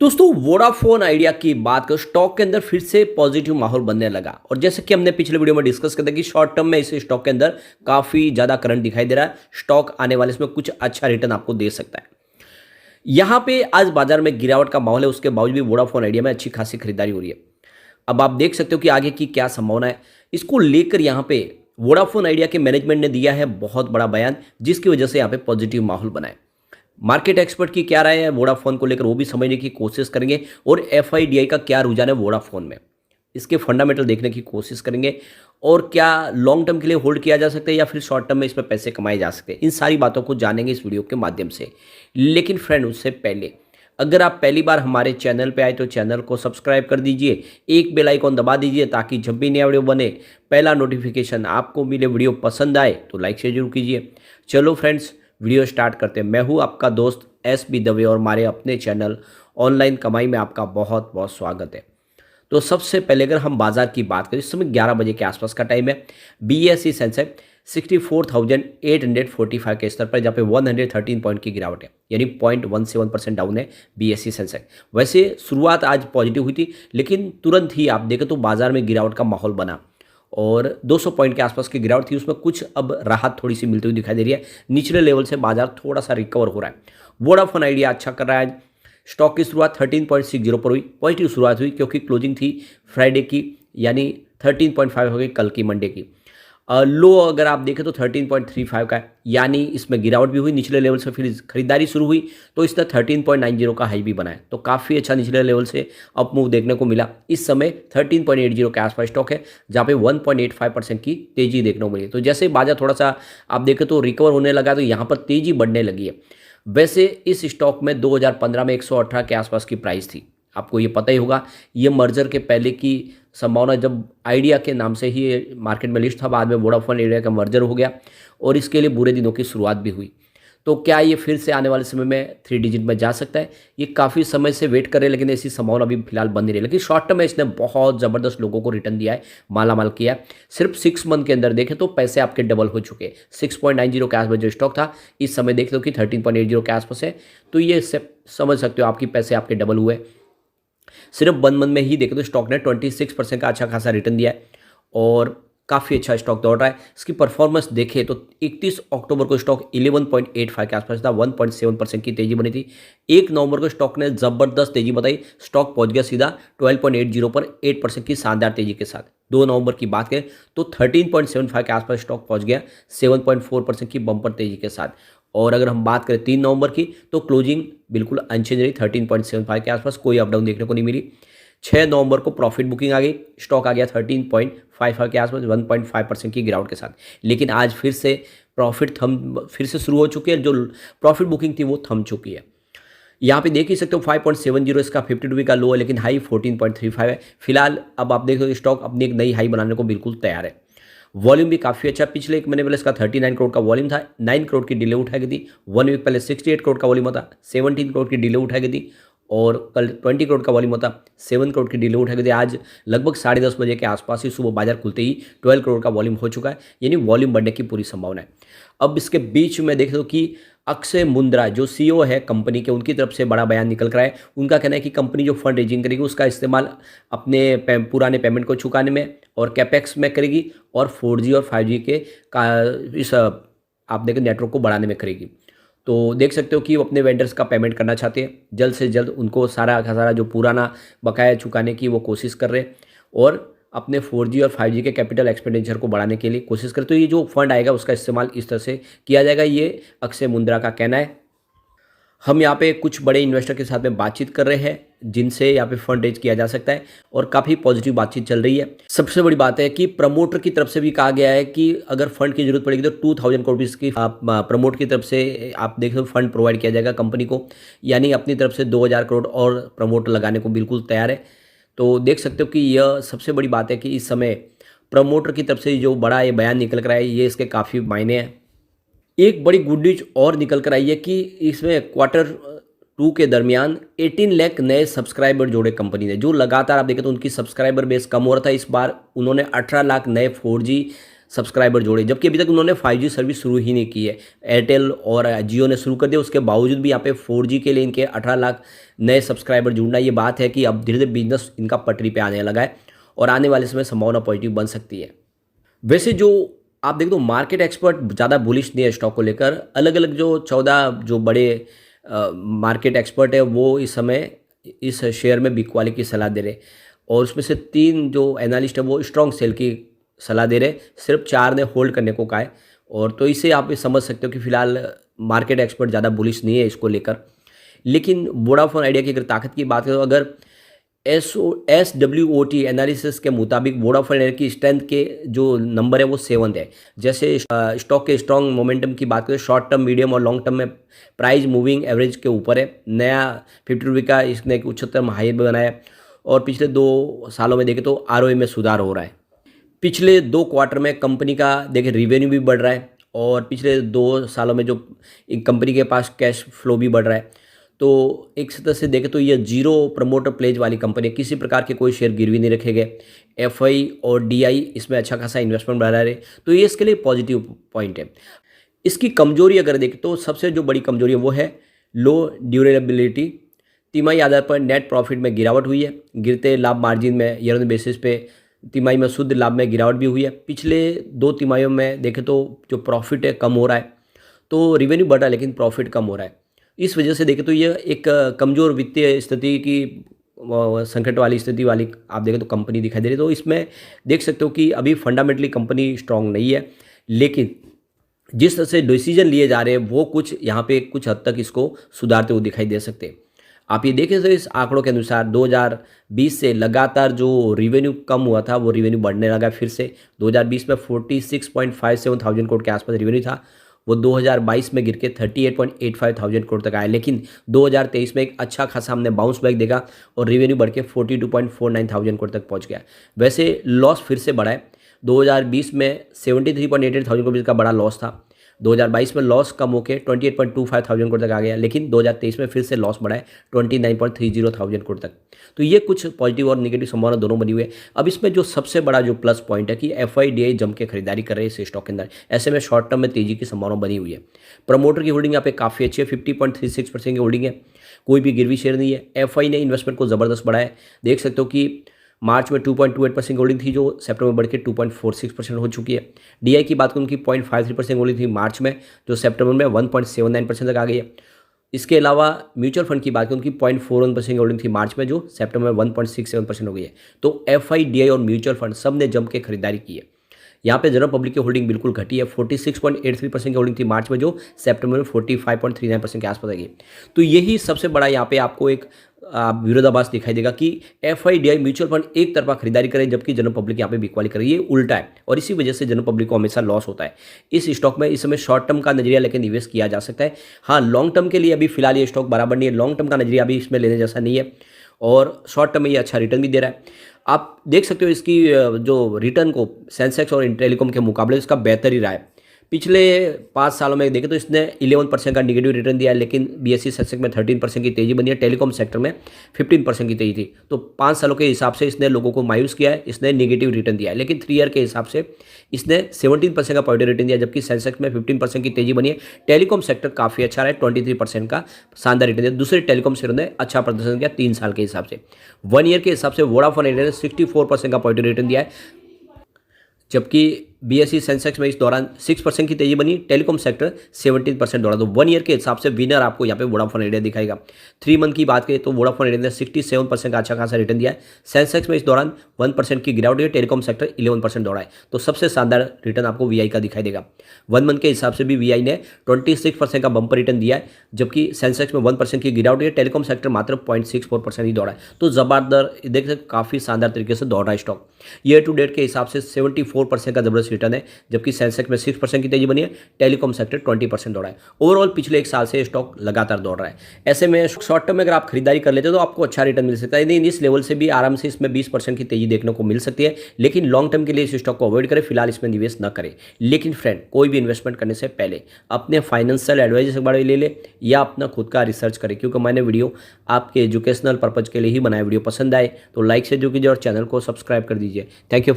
दोस्तों Vodafone idea की बात करें स्टॉक के अंदर फिर से पॉजिटिव माहौल बनने लगा और जैसे कि हमने पिछले वीडियो में डिस्कस किया था कि शॉर्ट टर्म में इस स्टॉक के अंदर काफ़ी ज़्यादा करंट दिखाई दे रहा है। स्टॉक आने वाले इसमें कुछ अच्छा रिटर्न आपको दे सकता है। यहाँ पे आज बाजार में गिरावट का माहौल है, उसके बावजूद भी वोडाफोन आइडिया में अच्छी खासी खरीदारी हो रही है। अब आप देख सकते हो कि आगे की क्या संभावना है, इसको लेकर यहाँ पे वोडाफोन आइडिया के मैनेजमेंट ने दिया है बहुत बड़ा बयान, जिसकी वजह से यहाँ पे पॉजिटिव माहौल बना है। मार्केट एक्सपर्ट की क्या राय है वोडाफोन को लेकर वो भी समझने की कोशिश करेंगे और एफआईडीआई का क्या रुझान है वोडाफोन में, इसके फंडामेंटल देखने की कोशिश करेंगे और क्या लॉन्ग टर्म के लिए होल्ड किया जा सकता है या फिर शॉर्ट टर्म में इसमें पैसे कमाए जा सकते हैं। इन सारी बातों को जानेंगे इस वीडियो के माध्यम से। लेकिन फ्रेंड उससे पहले अगर आप पहली बार हमारे चैनल पे आए तो चैनल को सब्सक्राइब कर दीजिए, एक बेल आइकॉन दबा दीजिए ताकि जब भी नया वीडियो बने पहला नोटिफिकेशन आपको मिले। वीडियो पसंद आए तो लाइक शेयर जरूर कीजिए। चलो फ्रेंड्स वीडियो स्टार्ट करते हैं। मैं हूं आपका दोस्त एस बी दवे और हमारे अपने चैनल ऑनलाइन कमाई में आपका बहुत बहुत स्वागत है। तो सबसे पहले अगर हम बाजार की बात करें, इस समय 11 बजे के आसपास का टाइम है। बीएसई सेंसेक्स 64,845 के स्तर पर, जहाँ पे 113 पॉइंट की गिरावट है, यानी 0.17% डाउन है बीएसई सेंसेक्स। वैसे शुरुआत आज पॉजिटिव हुई थी, लेकिन तुरंत ही आप देखें तो बाजार में गिरावट का माहौल बना और 200 पॉइंट के आसपास की गिरावट थी। उसमें कुछ अब राहत थोड़ी सी मिलती हुई दिखाई दे रही है। निचले लेवल से बाजार थोड़ा सा रिकवर हो रहा है। वोडाफोन आइडिया अच्छा कर रहा है। स्टॉक की शुरुआत 13.60 पर हुई, पॉजिटिव शुरुआत हुई क्योंकि क्लोजिंग थी फ्राइडे की, यानी 13.5 हो गई कल की मंडे की। लो अगर आप देखें तो 13.35 का है, यानी इसमें गिरावट भी हुई। निचले लेवल से फिर खरीदारी शुरू हुई तो इसने 13.90 का हाई भी बनाया, तो काफ़ी अच्छा निचले लेवल से अप मूव देखने को मिला। इस समय 13.80 के आसपास स्टॉक है, जहाँ पे 1.85% की तेजी देखने को मिली। तो जैसे बाजार थोड़ा सा आप देखें तो रिकवर होने लगा तो यहाँ पर तेजी बढ़ने लगी है। वैसे इस स्टॉक में 2015 में 118 के आसपास की प्राइस थी, आपको ये पता ही होगा। ये मर्जर के पहले की संभावना, जब आइडिया के नाम से ही मार्केट में लिस्ट था, बाद में वोडाफोन आइडिया का मर्जर हो गया और इसके लिए बुरे दिनों की शुरुआत भी हुई। तो क्या ये फिर से आने वाले समय में 3 डिजिट में जा सकता है? ये काफ़ी समय से वेट कर रहे हैं, लेकिन ऐसी संभावना अभी फिलहाल बन नहीं रही। लेकिन शॉर्ट टर्म में इसने बहुत ज़बरदस्त लोगों को रिटर्न दिया है, माला माल किया है। सिर्फ 6 मंथ के अंदर देखें तो पैसे आपके डबल हो चुके हैं। 6.90 के आसपास जो स्टॉक था, इस समय देख लो कि 13.80 के आसपास है। तो ये समझ सकते हो आपकी पैसे आपके डबल हुए। सिर्फ 1 मंथ में ही देखें तो स्टॉक ने 26% का अच्छा खासा रिटर्न दिया है और काफ़ी अच्छा स्टॉक दौड़ रहा है। इसकी परफॉर्मेंस देखें तो 31 अक्टूबर को स्टॉक 11.85 के आसपास था, 1.7% की तेजी बनी थी। 1 नवंबर को स्टॉक ने ज़बरदस्त तेजी बताई, स्टॉक पहुंच गया सीधा 12.80 पर 8% की शानदार तेजी के साथ। 2 नवंबर की बात करें तो 13.75 के आसपास स्टॉक पहुंच गया 7.4% की बम्पर तेजी के साथ। और अगर हम बात करें 3 नवंबर की तो क्लोजिंग बिल्कुल अनचेंज रही, 13.75 के आसपास, कोई अपडाउन देखने को नहीं मिली। 6 नवंबर को प्रॉफिट बुकिंग आ गई, स्टॉक आ गया 13.55 के आसपास, 1.5% की गिरावट के साथ। लेकिन आज फिर से प्रॉफिट फिर से शुरू हो चुकी है, जो प्रॉफिट बुकिंग थी वो थम चुकी है। यहाँ पे देख ही सकते हो 5.70 इसका 52 वीक का लो है, लेकिन हाई 14.35 है फिलहाल। अब आप देख लो स्टॉक अपनी एक नई हाई बनाने को बिल्कुल तैयार है। वॉल्यूम भी काफ़ी अच्छा, पिछले एक महीने पहले इसका 39 करोड़ का वॉल्यूम था, 9 करोड़ की डीले उठाई गई थी। 1 वीक पहले 68 करोड़ का वॉल्यूम था, 17 करोड़ की डीले उठाई गई थी। और कल 20 करोड़ का वॉल्यूम था, 7 करोड़ की डीले उठाई गई थी। आज लगभग 10:30 बजे के आसपास ही सुबह बाजार खुलते ही 12 करोड़ का वॉल्यूम हो चुका है, यानी वॉल्यूम बढ़ने की पूरी संभावना है। अब इसके बीच में देख लो कि अक्षय मुंद्रा जो सीईओ है कंपनी के, उनकी तरफ से बड़ा बयान निकल कर आया है। उनका कहना है कि कंपनी जो फंड रेजिंग करेगी उसका इस्तेमाल अपने पुराने पेमेंट को चुकाने में और कैपेक्स में करेगी और 4G और 5G के इस आप देखें नेटवर्क को बढ़ाने में करेगी। तो देख सकते हो कि वो अपने वेंडर्स का पेमेंट करना चाहते हैं, जल्द से जल्द उनको सारा का सारा जो पुराना बकाया चुकाने की वो कोशिश कर रहे हैं और अपने 4G और 5G के कैपिटल एक्सपेंडिचर को बढ़ाने के लिए कोशिश करते। तो ये जो फंड आएगा उसका इस्तेमाल इस तरह से किया जाएगा, ये अक्षय मुंद्रा का कहना है। हम यहाँ पे कुछ बड़े इन्वेस्टर के साथ में बातचीत कर रहे हैं जिनसे यहाँ पे फंड रेज किया जा सकता है और काफ़ी पॉजिटिव बातचीत चल रही है। सबसे बड़ी बात है कि प्रमोटर की तरफ से भी कहा गया है कि अगर फंड की जरूरत पड़ेगी तो 2000 करोड़ की प्रमोटर की तरफ से आप देख लो फंड प्रोवाइड किया जाएगा कंपनी को, यानी अपनी तरफ से 2000 करोड़ और प्रमोटर लगाने को बिल्कुल तैयार है। तो देख सकते हो कि यह सबसे बड़ी बात है कि इस समय प्रमोटर की तरफ से जो बड़ा ये बयान निकल कर आया है, ये इसके काफ़ी मायने हैं। एक बड़ी गुड न्यूज और निकल कर आई है कि इसमें Q2 के दरमियान 18 लाख नए सब्सक्राइबर जोड़े कंपनी ने। जो लगातार आप देखें तो उनकी सब्सक्राइबर बेस कम हो रहा था, इस बार उन्होंने 18 लाख नए 4G सब्सक्राइबर जोड़े, जबकि अभी तक उन्होंने 5G सर्विस शुरू ही नहीं की है। एयरटेल और जियो ने शुरू कर दिया, उसके बावजूद भी यहाँ पे 4G के लिए इनके 18 लाख नए सब्सक्राइबर जुड़ना, ये बात है कि अब धीरे धीरे बिजनेस इनका पटरी पे आने लगा है और आने वाले समय संभावना पॉजिटिव बन सकती है। वैसे जो आप देख दो मार्केट एक्सपर्ट ज़्यादा बुलिश नहीं है स्टॉक को लेकर। अलग अलग जो 14 जो बड़े मार्केट एक्सपर्ट है वो इस समय इस शेयर में बिकवाली की सलाह दे रहे, और उसमें से 3 जो एनालिस्ट है वो स्ट्रॉन्ग सेल की सलाह दे रहे, सिर्फ 4 ने होल्ड करने को कहा है। और तो इससे आप ये समझ सकते हो कि फिलहाल मार्केट एक्सपर्ट ज़्यादा बुलिश नहीं है इसको लेकर। लेकिन वोडाफोन आइडिया की अगर ताकत की बात करें तो अगर SWOT एनालिसिस के मुताबिक वोडाफोन आइडिया की स्ट्रेंथ के जो नंबर है वो 7th है। जैसे स्टॉक के स्ट्रॉन्ग मोमेंटम की बात करें, शॉर्ट टर्म, मीडियम और लॉन्ग टर्म में प्राइस मूविंग एवरेज के ऊपर है। नया 50 रुपये का इसने एक उच्चतम हाई बनाया है, और पिछले 2 सालों में देखें तो ROE में सुधार हो रहा है। पिछले 2 क्वार्टर में कंपनी का देखिए रेवेन्यू भी बढ़ रहा है, और पिछले 2 सालों में जो कंपनी के पास कैश फ्लो भी बढ़ रहा है। तो एक तरह से देखें तो ये 0 प्रमोटर प्लेज वाली कंपनी है, किसी प्रकार के कोई शेयर गिरवी नहीं रखे गए। FI और DI इसमें अच्छा खासा इन्वेस्टमेंट बढ़ा रहे, तो ये इसके लिए पॉजिटिव पॉइंट है। इसकी कमजोरी अगर देखें तो सबसे जो बड़ी कमजोरी है वो है लो ड्यूरेबिलिटी। तिमाही आधार पर नेट प्रॉफिट में गिरावट हुई है, गिरते लाभ मार्जिन में ईयर ऑन बेसिस पे तिमाही में शुद्ध लाभ में गिरावट भी हुई है। पिछले 2 तिमाहियों में देखें तो जो प्रॉफिट है कम हो रहा है, तो रिवेन्यू बढ़ा है लेकिन प्रॉफिट कम हो रहा है। इस वजह से देखें तो ये एक कमज़ोर वित्तीय स्थिति की संकट वाली स्थिति वाली आप देखें तो कंपनी दिखाई दे रही है। तो इसमें देख सकते हो कि अभी फंडामेंटली कंपनी स्ट्रांग नहीं है, लेकिन जिस तरह से डिसीजन लिए जा रहे हैं वो कुछ यहाँ पे कुछ हद तक इसको सुधारते हुए दिखाई दे सकते हैं। आप ये देखें तो इस आंकड़ों के अनुसार 2020 से लगातार जो रिवेन्यू कम हुआ था वो रिवेन्यू बढ़ने लगा फिर से। 2020 में 46.57 थाउजेंड करोड़ के आसपास रिवेन्यू था, वो 2022 में गिर के 38.85 थाउजेंड करोड़ तक आया। लेकिन 2023 में एक अच्छा खासा हमने बाउंस बैक देखा और रिवेन्यू बढ़ के 42.49 थाउजेंड करोड़ तक पहुंच गया। वैसे लॉस फिर से बढ़ा है, 2020 में 73.88 थाउजेंड करोड़ का बड़ा लॉस था, 2022 में लॉस कम होकर 28.25 थाउजेंड करोड़ तक आ गया। लेकिन 2023 में फिर से लॉस बढ़ा है 29.30 थाउजेंड करोड़ तक। तो ये कुछ पॉजिटिव और नेगेटिव संभावना दोनों बनी हुई है। अब इसमें जो सबसे बड़ा जो प्लस पॉइंट है कि FIDI जम के खरीदारी कर रहे हैं इस स्टॉक के अंदर, ऐसे में शॉर्ट टर्म में तेजी की संभावना बनी हुई है। प्रमोटर की होल्डिंग यहाँ पे काफ़ी अच्छी है, 50.36% की होल्डिंग है, कोई भी गिरवी शेयर नहीं है। FI ने इन्वेस्टमेंट को ज़बरदस्त बढ़ाया है, देख सकते हो कि मार्च में 2.28% की होल्डिंग थी जो सितंबर में बढ़ के 2.46% हो चुकी है। DI की बात करूँ उनकी 0.53% होल्डिंग थी मार्च में, जो सितंबर में 1.79% तक आ गई है। इसके अलावा म्यूचुअल फंड की बात करूँ उनकी 0.41% की होल्डिंग थी मार्च में, जो सितंबर में 1.67% हो गई है। तो FI, DI और म्यूचुअल फंड सब ने जम के खरीदारी की है। यहाँ पे जनरल पब्लिक की होल्डिंग बिल्कुल घटी है, 46.83% की होल्डिंग थी मार्च में, जो सितंबर में 45.39% के आसपास आ गई। तो यही सबसे बड़ा यहाँ पे आपको एक विरोधाभास दिखाई देगा कि FIDI म्यूचुअल फंड एक तरफा खरीदारी करे जबकि जनरल पब्लिक यहाँ पे बिकवाली करे, ये उल्टा है और इसी वजह से जनरल पब्लिक को हमेशा लॉस होता है। इस स्टॉक में इस समय शॉर्ट टर्म का नजरिया लेकर निवेश किया जा सकता है। हाँ, लॉन्ग टर्म के लिए अभी फिलहाल ये स्टॉक बराबर नहीं है, लॉन्ग टर्म का नजरिया अभी इसमें लेने जैसा नहीं है और शॉर्ट टर्म में ये अच्छा रिटर्न भी दे रहा है। आप देख सकते हो इसकी जो रिटर्न को सेंसेक्स और टेलीकॉम के मुकाबले इसका बेहतर ही रहा है। पिछले 5 सालों में देखें तो इसने 11% का निगेटिव रिटर्न दिया है, लेकिन BSE सेंसेक्स में 13% की तेजी बनी है, टेलीकॉम सेक्टर में 15% की तेजी थी। तो 5 सालों के हिसाब से इसने लोगों को मायूस किया है, इसने निगेटिव रिटर्न दिया है। लेकिन 3 ईयर के हिसाब से इसने 17% का पॉजिटिव रिटर्न दिया, जबकि सेंसेक्स में 15% की तेजी बनी है। टेलीकॉम सेक्टर काफ़ी अच्छा रहा है, 23% का शानदार रिटर्न दिया। दूसरे टेलीकॉम शेयर ने अच्छा प्रदर्शन किया 3 साल के हिसाब से। 1 ईयर के हिसाब से वोडाफोन आइडिया ने 64% का पॉजिटिव रिटर्न दिया है, जबकि BSE सेंसेक्स में इस दौरान 6% की तेजी बनी, टेलीकॉम सेक्टर 17% दौड़ा। तो 1 ईयर के हिसाब से विनर आपको यहाँ पे वोडाफोन आइडिया दिखाएगा। 3 मंथ की बात करें तो वोडाफोन आइडिया ने 67% का अच्छा खासा रिटर्न दिया है। सेंसेक्स में इस दौरान 1% की गिरावट हुई है, टेलीकॉम सेक्टर 11% दौड़ा है। तो सबसे शानदार रिटर्न आपको VI का दिखाई देगा। 1 मंथ के हिसाब से भी VI ने 26% का बंपर रिटर्न दिया है, जबकि सेंसेक्स में 1% की गिरावट हुई है, टेलीकॉम सेक्टर मात्र 0.64% ही दौड़ा है। तो जबरदस्त देख सकते काफ़ी शानदार तरीके से दौड़ा है स्टॉक। ईयर टू डेट के हिसाब से 74% का जबरदस्त रिटर्न है, जबकि सेंसेक्स में 6% की तेजी बनी है, टेलीकॉम सेक्टर 20% दौड़ा है। ओवरऑल पिछले 1 साल से स्टॉक लगातार दौड़ रहा है। ऐसे में शॉर्ट टर्म में अगर आप खरीदारी कर लेते हो तो आपको अच्छा रिटर्न मिल सकता है, नहीं इस लेवल से भी आराम से इसमें 20% की तेजी देखने को मिल सकती है। लेकिन लॉन्ग टर्म के लिए इस स्टॉक को अवॉइड करें, फिलहाल इसमें निवेश न करें। लेकिन फ्रेंड, कोई भी इन्वेस्टमेंट करने से पहले अपने फाइनेंशियल एडवाइजर से बारे ले ले या अपना खुद का रिसर्च करें, क्योंकि मैंने वीडियो आपके एजुकेशनल पर्पज के लिए ही बनाया। वीडियो पसंद आए तो लाइक से जो कीजिए और चैनल को सब्सक्राइब कर दीजिए। Thank you.